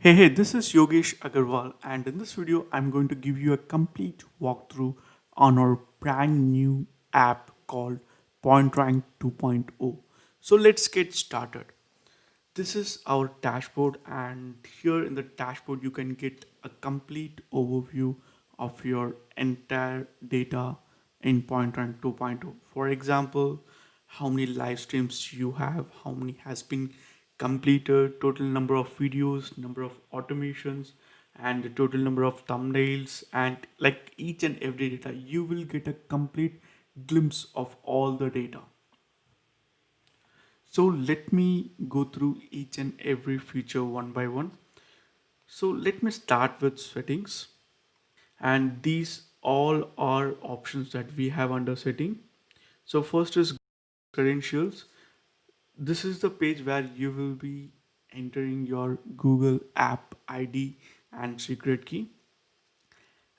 Hey, this is Yogesh Agarwal, and in this video, I'm going to give you a complete walkthrough on our brand new app called PointRank 2.0. So let's get started. This is our dashboard, and here in the dashboard, you can get a complete overview of your entire data in PointRank 2.0. For example, how many live streams you have, how many has been completed, total number of videos, number of automations, and the total number of thumbnails, and like each and every data, you will get a complete glimpse of all the data. So let me go through each and every feature one by one. So let me start with settings, and these all are options that we have under setting. So first is credentials. This is the page where you will be entering your Google app ID and secret key.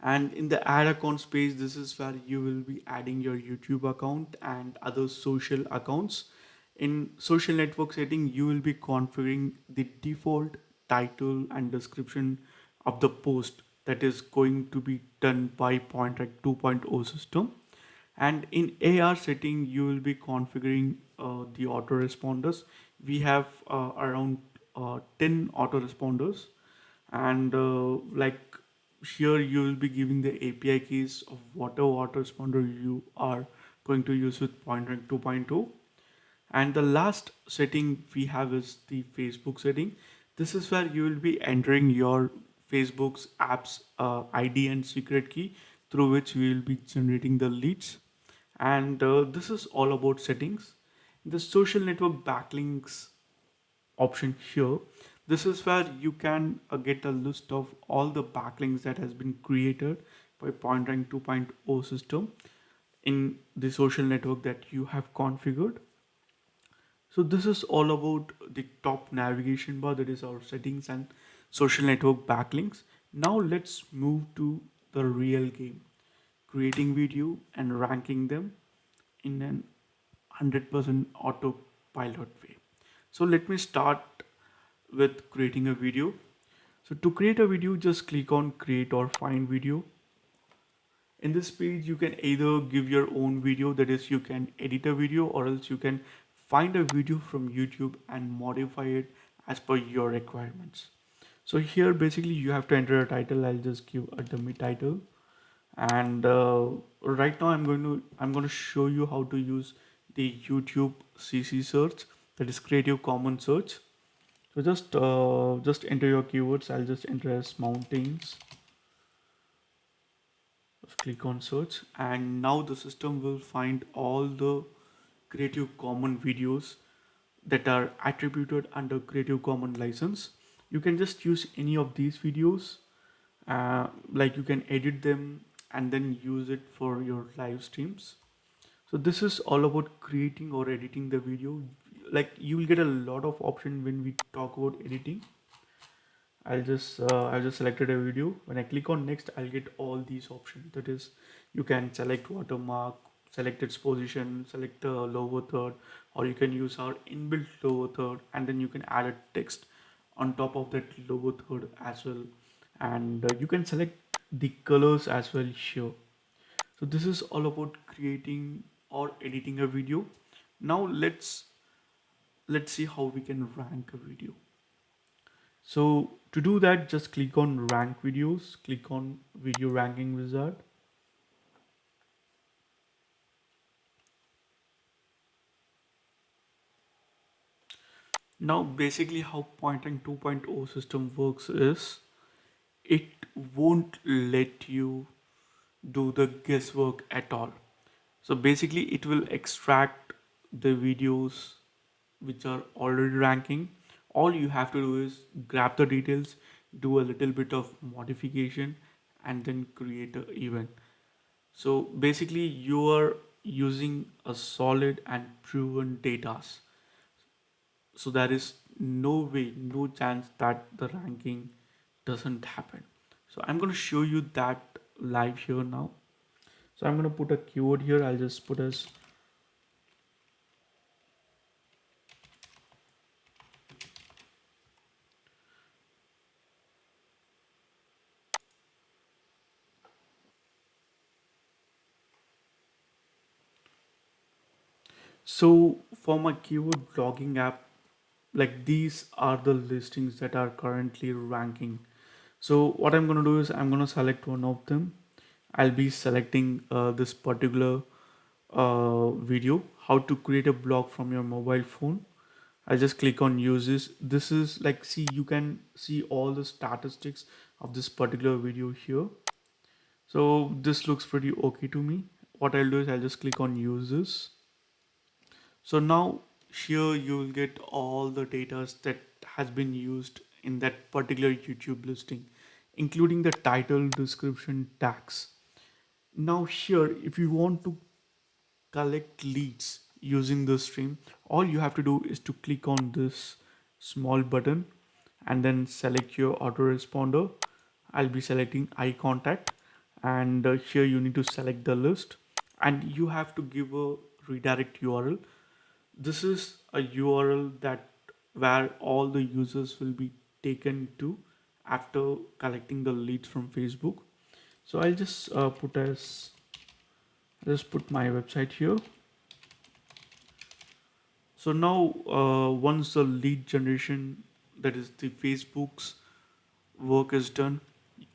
And in the add accounts page, this is where you will be adding your YouTube account and other social accounts. In social network setting, you will be configuring the default title and description of the post that is going to be done by PointRank 2.0 system. And in AR setting, you will be configuring the autoresponders. We have around 10 autoresponders, and like here you will be giving the API keys of whatever autoresponder you are going to use with PointRank 2.0. And the last setting we have is the Facebook setting. This is where you will be entering your Facebook's apps ID and secret key through which we will be generating the leads. And this is all about settings. The social network backlinks option here, this is where you can get a list of all the backlinks that has been created by PointRank 2.0 system in the social network that you have configured. So this is all about the top navigation bar, that is our settings and social network backlinks. Now let's move to the real game, creating video and ranking them in an 100% autopilot way. So let me start with creating a video. So to create a video, just click on create or find video. In this page, you can either give your own video, that is you can edit a video, or else you can find a video from YouTube and modify it as per your requirements. So here basically you have to enter a title. I'll just give a dummy title. And right now I'm going to show you how to use the YouTube CC search, that is Creative Commons search. So just enter your keywords. I'll just enter as mountains. Just click on search, and now the system will find all the Creative Commons videos that are attributed under Creative Commons license. You can just use any of these videos, like you can edit them and then use it for your live streams. So this is all about creating or editing the video. Like you will get a lot of option when we talk about editing. I've just selected a video. When I click on next, I'll get all these options. That is, you can select watermark, select its position, select the lower third, or you can use our inbuilt lower third, and then you can add a text on top of that lower third as well. And you can select the colors as well here. So this is all about creating or editing a video. Now let's see how we can rank a video. So to do that, just click on rank videos, click on video ranking wizard. Now basically how PointRank 2.0 system works is it won't let you do the guesswork at all. So basically it will extract the videos which are already ranking. All you have to do is grab the details, do a little bit of modification, and then create an event. So basically you are using a solid and proven data. So there is no way, no chance that the ranking doesn't happen. So I'm going to show you that live here now. So I'm going to put a keyword here. I'll just put as So for my keyword logging app, like these are the listings that are currently ranking. So what I'm going to do is I'm going to select one of them. I'll be selecting this particular video, how to create a blog from your mobile phone. I just click on uses. This is like, see, you can see all the statistics of this particular video here. So this looks pretty okay to me. What I'll do is I'll just click on uses. So now here you will get all the data that has been used in that particular YouTube listing, including the title, description, tags. Now here, if you want to collect leads using the stream, all you have to do is to click on this small button and then select your autoresponder. I'll be selecting eye contact, and here you need to select the list, and you have to give a redirect URL. This is a URL that where all the users will be taken to after collecting the leads from Facebook. So I'll just just put my website here. So now once the lead generation, that is the Facebook's work is done,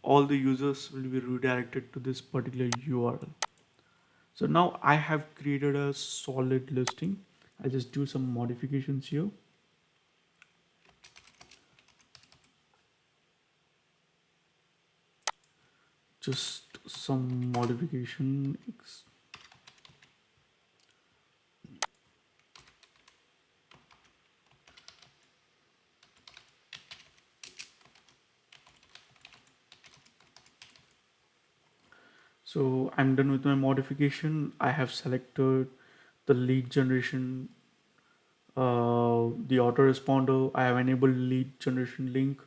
all the users will be redirected to this particular URL. So now I have created a solid listing. I'll just do some modifications here. Just some modification. So I'm done with my modification. I have selected the lead generation, the autoresponder. I have enabled lead generation link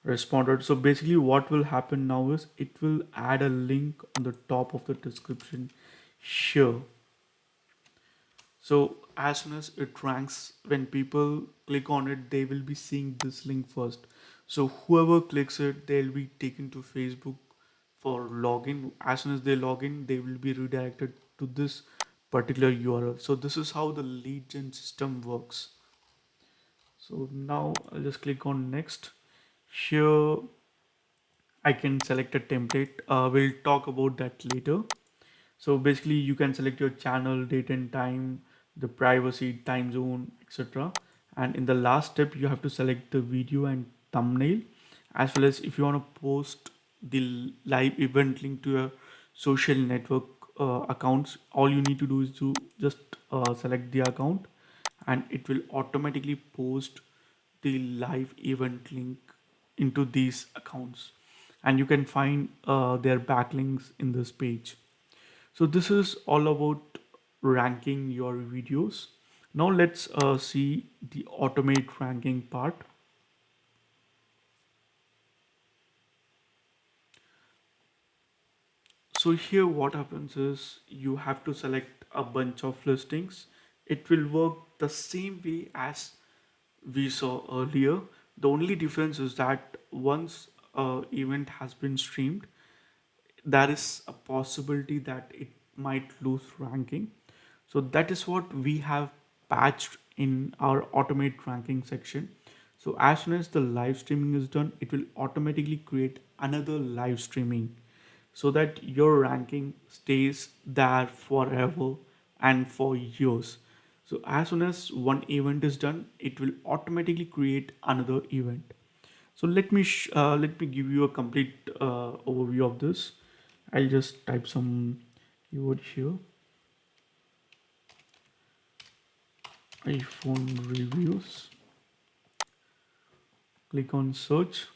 responded. So basically what will happen now is it will add a link on the top of the description here. So as soon as it ranks, when people click on it, they will be seeing this link first. So whoever clicks it, they'll be taken to Facebook for login. As soon as they log in, they will be redirected to this particular URL. So this is how the lead gen system works. So now I'll just click on next. Here I can select a template. We'll talk about that later. So basically you can select your channel, date and time, the privacy, time zone, etc. And in the last step, you have to select the video and thumbnail, as well as if you want to post the live event link to your social network accounts, all you need to do is to just select the account, and it will automatically post the live event link into these accounts, and you can find their backlinks in this page. So this is all about ranking your videos. Now let's see the automate ranking part. So here what happens is you have to select a bunch of listings. It will work the same way as we saw earlier. The only difference is that once event has been streamed, there is a possibility that it might lose ranking. So that is what we have patched in our automate ranking section. So as soon as the live streaming is done, it will automatically create another live streaming so that your ranking stays there forever and for years. So as soon as one event is done, it will automatically create another event. So let me give you a complete overview of this. I'll just type some keyword here: iPhone reviews. Click on search.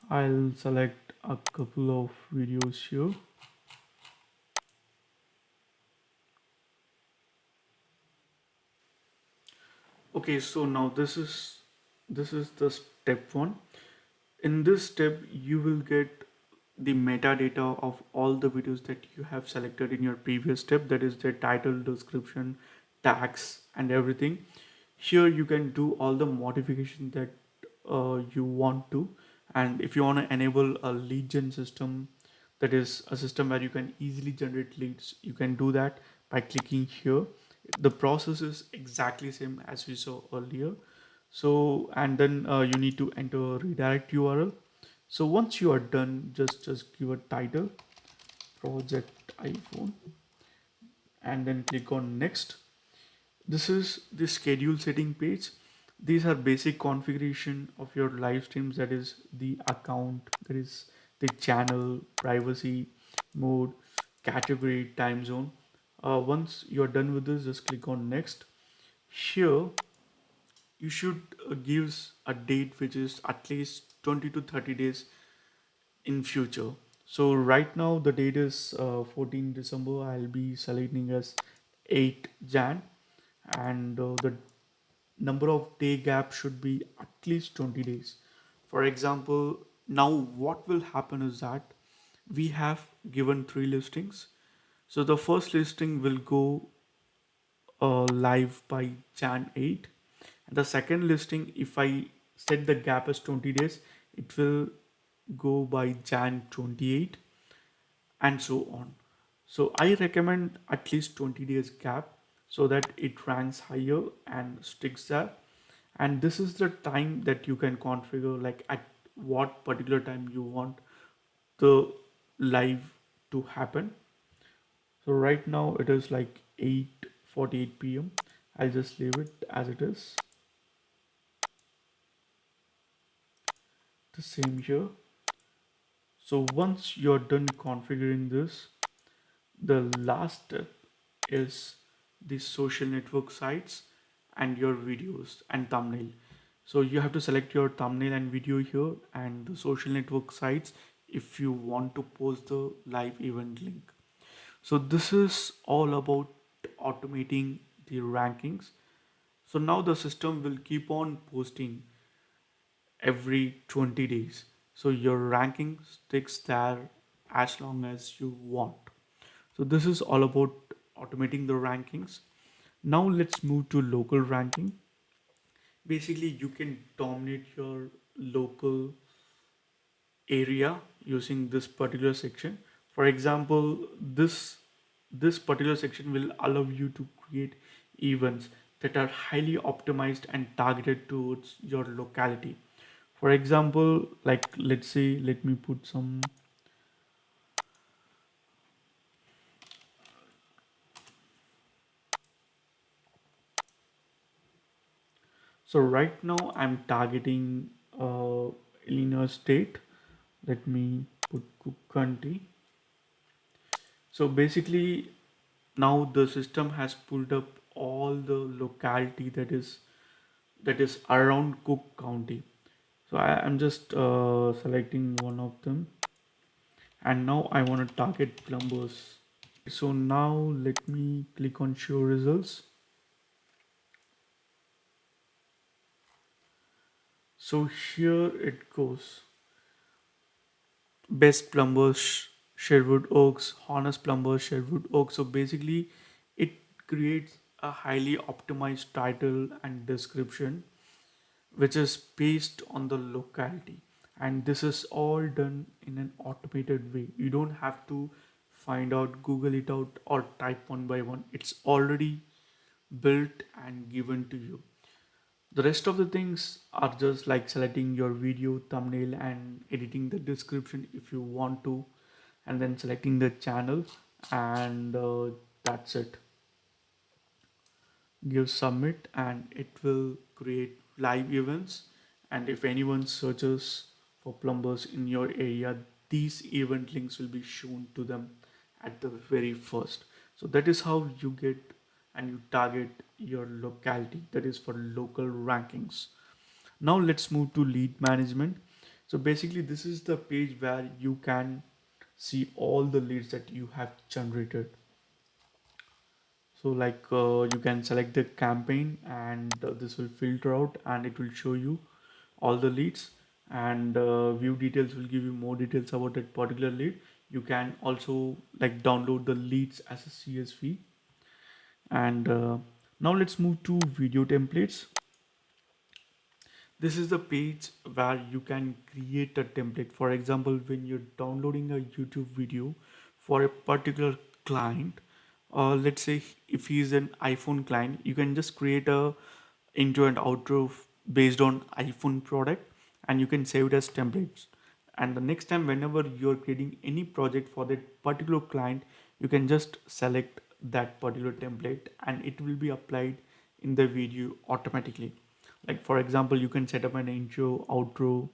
I'll select a couple of videos here. Okay, so now this is the step one. In this step, you will get the metadata of all the videos that you have selected in your previous step, that is the title, description, tags, and everything. Here you can do all the modification that you want to, and if you want to enable a lead gen system, that is a system where you can easily generate leads. You can do that by clicking here. The process is exactly same as we saw earlier. So and then you need to enter a redirect URL. So once you are done, just give a title, project iPhone, and then click on next. This is the schedule setting page. These are basic configuration of your live streams, that is the account, that is the channel, privacy, mode, category, time zone. Once you're done with this, just click on next. Here you should give a date which is at least 20 to 30 days in future. So right now the date is 14 December. I'll be selecting as 8 Jan, and the number of day gap should be at least 20 days. For example, now what will happen is that we have given three listings. So the first listing will go live by Jan 8, and the second listing, if I set the gap as 20 days, it will go by Jan 28, and so on. So I recommend at least 20 days gap so that it ranks higher and sticks there. And this is the time that you can configure, like at what particular time you want the live to happen. So right now it is like 8:48 p.m. I'll just leave it as it is. The same here. So once you're done configuring this, the last step is the social network sites and your videos and thumbnail. So you have to select your thumbnail and video here, and the social network sites if you want to post the live event link. So this is all about automating the rankings. So now the system will keep on posting every 20 days. So your ranking sticks there as long as you want. So this is all about automating the rankings. Now let's move to local ranking. Basically, you can dominate your local area using this particular section. For example, this particular section will allow you to create events that are highly optimized and targeted towards your locality. For example, like let's say, let me put some. So right now I'm targeting Illinois State. Let me put Cook County. So basically now the system has pulled up all the locality that is around Cook County. So I'm just selecting one of them, and now I want to target plumbers. So now let me click on show results. So here it goes. Best plumbers, Sherwood Oaks, honest plumbers, Sherwood Oaks. So basically it creates a highly optimized title and description which is based on the locality, and this is all done in an automated way. You don't have to find out, google it out, or type one by one. It's already built and given to you. The rest of the things are just like selecting your video thumbnail and editing the description if you want to, and then selecting the channel, and that's it. Give submit and it will create live events. And if anyone searches for plumbers in your area, these event links will be shown to them at the very first. So that is how you get and you target your locality, that is for local rankings. Now let's move to lead management. So basically this is the page where you can see all the leads that you have generated. So like you can select the campaign, and this will filter out and it will show you all the leads, and view details will give you more details about that particular lead. You can also like download the leads as a CSV. And now let's move to video templates. This is the page where you can create a template. For example, when you're downloading a YouTube video for a particular client, let's say if he's an iPhone client, you can just create a intro and outro based on iPhone product, and you can save it as templates. And the next time whenever you're creating any project for that particular client, you can just select that particular template and it will be applied in the video automatically. Like for example, you can set up an intro, outro,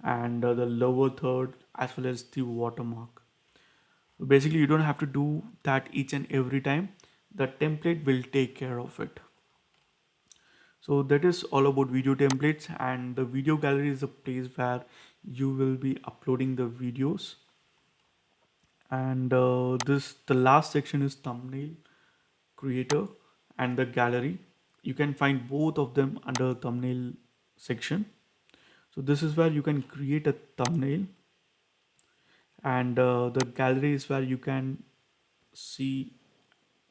and the lower third as well as the watermark. Basically, you don't have to do that each and every time. The template will take care of it. So that is all about video templates, and the video gallery is a place where you will be uploading the videos. And this the last section is thumbnail creator and the gallery. You can find both of them under thumbnail section. So this is where you can create a thumbnail, and the gallery is where you can see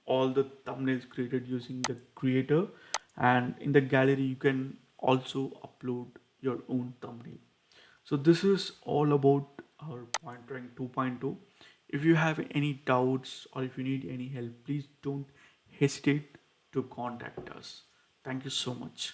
all the thumbnails created using the creator, and in the gallery you can also upload your own thumbnail. So this is all about our PointRank 2.0. If you have any doubts or if you need any help, please don't hesitate to contact us. Thank you so much.